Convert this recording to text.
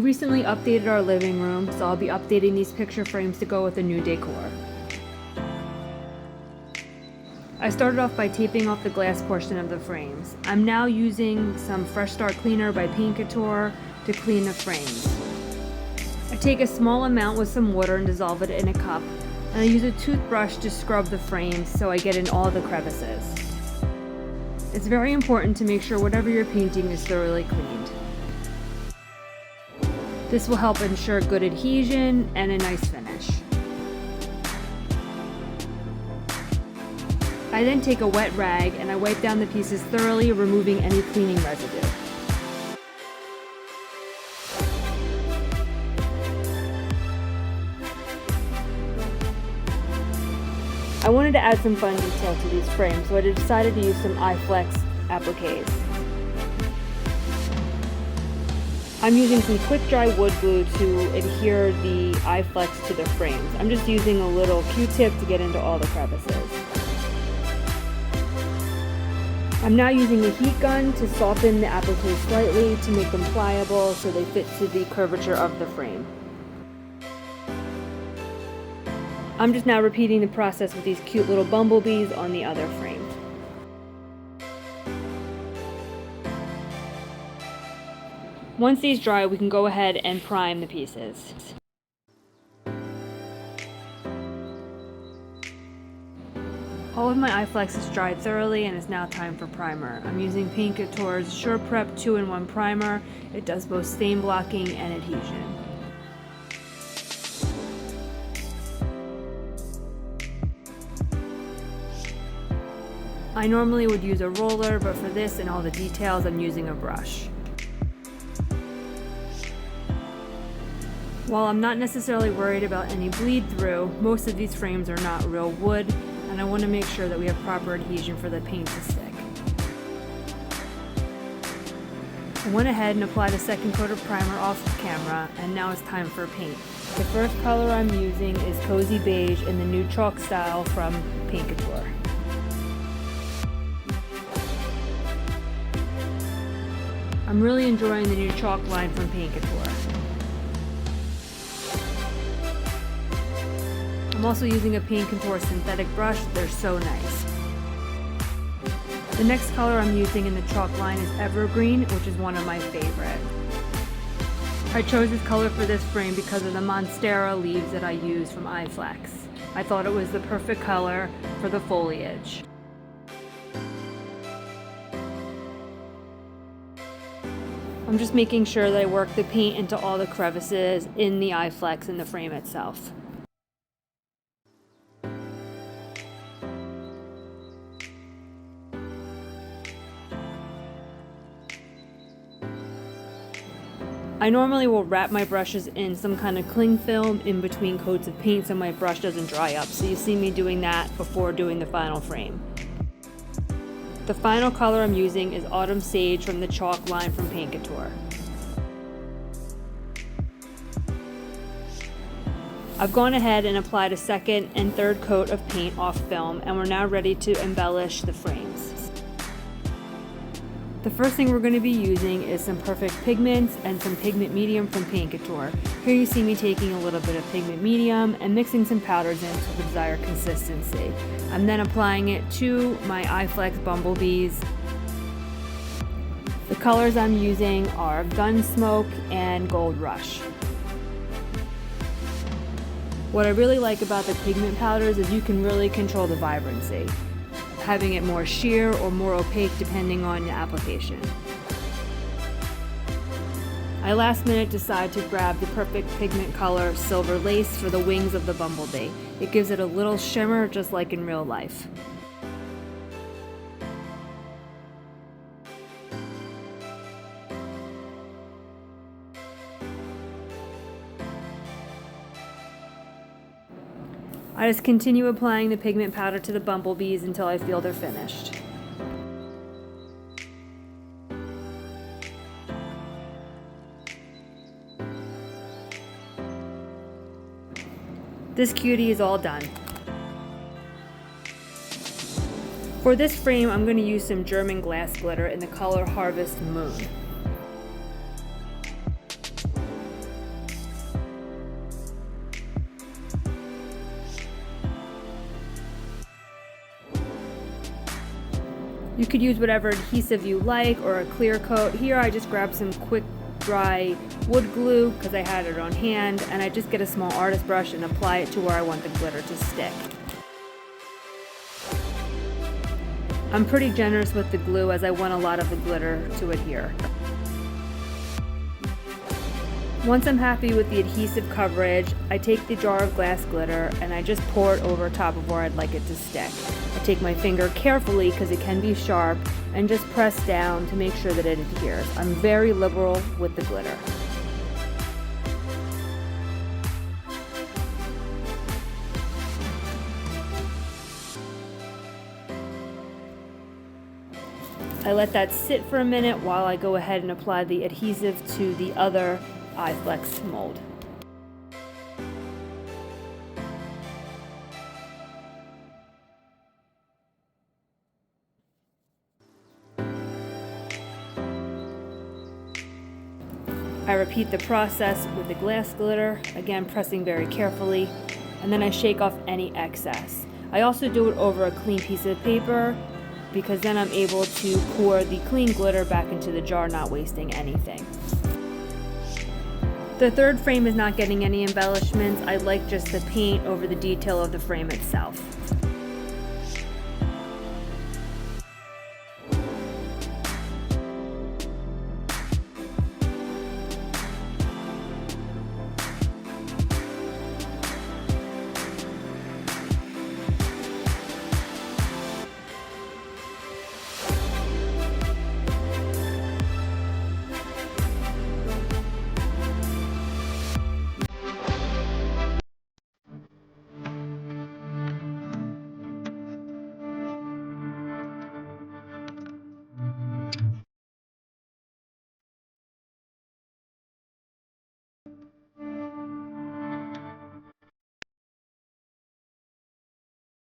recently updated our living room, so I'll be updating these picture frames to go with the new decor. I started off by taping off the glass portion of the frames. I'm now using some Fresh Start Cleaner by Paint Couture to clean the frames. I take a small amount with some water and dissolve it in a cup, and I use a toothbrush to scrub the frames so I get in all the crevices. It's very important to make sure whatever you're painting is thoroughly cleaned. This will help ensure good adhesion and a nice finish. I then take a wet rag and I wipe down the pieces thoroughly, removing any cleaning residue. I wanted to add some fun detail to these frames, so I decided to use some iFlex appliques. I'm using some quick dry wood glue to adhere the iFlex to the frames. I'm just using a little Q-tip to get into all the crevices. I'm now using a heat gun to soften the appliques slightly to make them pliable so they fit to the curvature of the frame. I'm just now repeating the process with these cute little bumblebees on the other frame. Once these dry, we can go ahead and prime the pieces. All of my iFlex is dried thoroughly and it's now time for primer. I'm using Paint Couture's Sure Prep 2-in-1 primer. It does both stain blocking and adhesion. I normally would use a roller, but for this and all the details, I'm using a brush. While I'm not necessarily worried about any bleed through, most of these frames are not real wood, and I want to make sure that we have proper adhesion for the paint to stick. I went ahead and applied a second coat of primer off camera, and now it's time for paint. The first color I'm using is Cozy Beige in the new chalk style from Paint Couture. I'm really enjoying the new chalk line from Paint Couture. I'm also using a Paint Couture synthetic brush. They're so nice. The next color I'm using in the chalk line is Evergreen, which is one of my favorite. I chose this color for this frame because of the Monstera leaves that I use from iFlex. I thought it was the perfect color for the foliage. I'm just making sure that I work the paint into all the crevices in the iFlex in the frame itself. I normally will wrap my brushes in some kind of cling film in between coats of paint so my brush doesn't dry up. So you see me doing that before doing the final frame. The final color I'm using is Autumn Sage from the chalk line from Paint Couture. I've gone ahead and applied a second and third coat of paint off film, and we're now ready to embellish the frames. The first thing we're going to be using is some Perfect Pigments and some Pigment Medium from Paint Couture. Here you see me taking a little bit of Pigment Medium and mixing some powders in to the desired consistency. I'm then applying it to my iFlex bumblebees. The colors I'm using are Gunsmoke and Gold Rush. What I really like about the pigment powders is you can really control the vibrancy, having it more sheer or more opaque depending on the application. I last minute decided to grab the Perfect Pigment color Silver Lace for the wings of the bumblebee. It gives it a little shimmer just like in real life. I just continue applying the pigment powder to the bumblebees until I feel they're finished. This cutie is all done. For this frame, I'm going to use some German glass glitter in the color Harvest Moon. You could use whatever adhesive you like or a clear coat. Here I just grabbed some quick dry wood glue because I had it on hand, and I just get a small artist brush and apply it to where I want the glitter to stick. I'm pretty generous with the glue as I want a lot of the glitter to adhere. Once I'm happy with the adhesive coverage, I take the jar of glass glitter and I just pour it over top of where I'd like it to stick. I take my finger carefully because it can be sharp and just press down to make sure that it adheres. I'm very liberal with the glitter. I let that sit for a minute while I go ahead and apply the adhesive to the other iFlex mold. I repeat the process with the glass glitter, again pressing very carefully, and then I shake off any excess. I also do it over a clean piece of paper because then I'm able to pour the clean glitter back into the jar, not wasting anything. The third frame is not getting any embellishments. I like just the paint over the detail of the frame itself.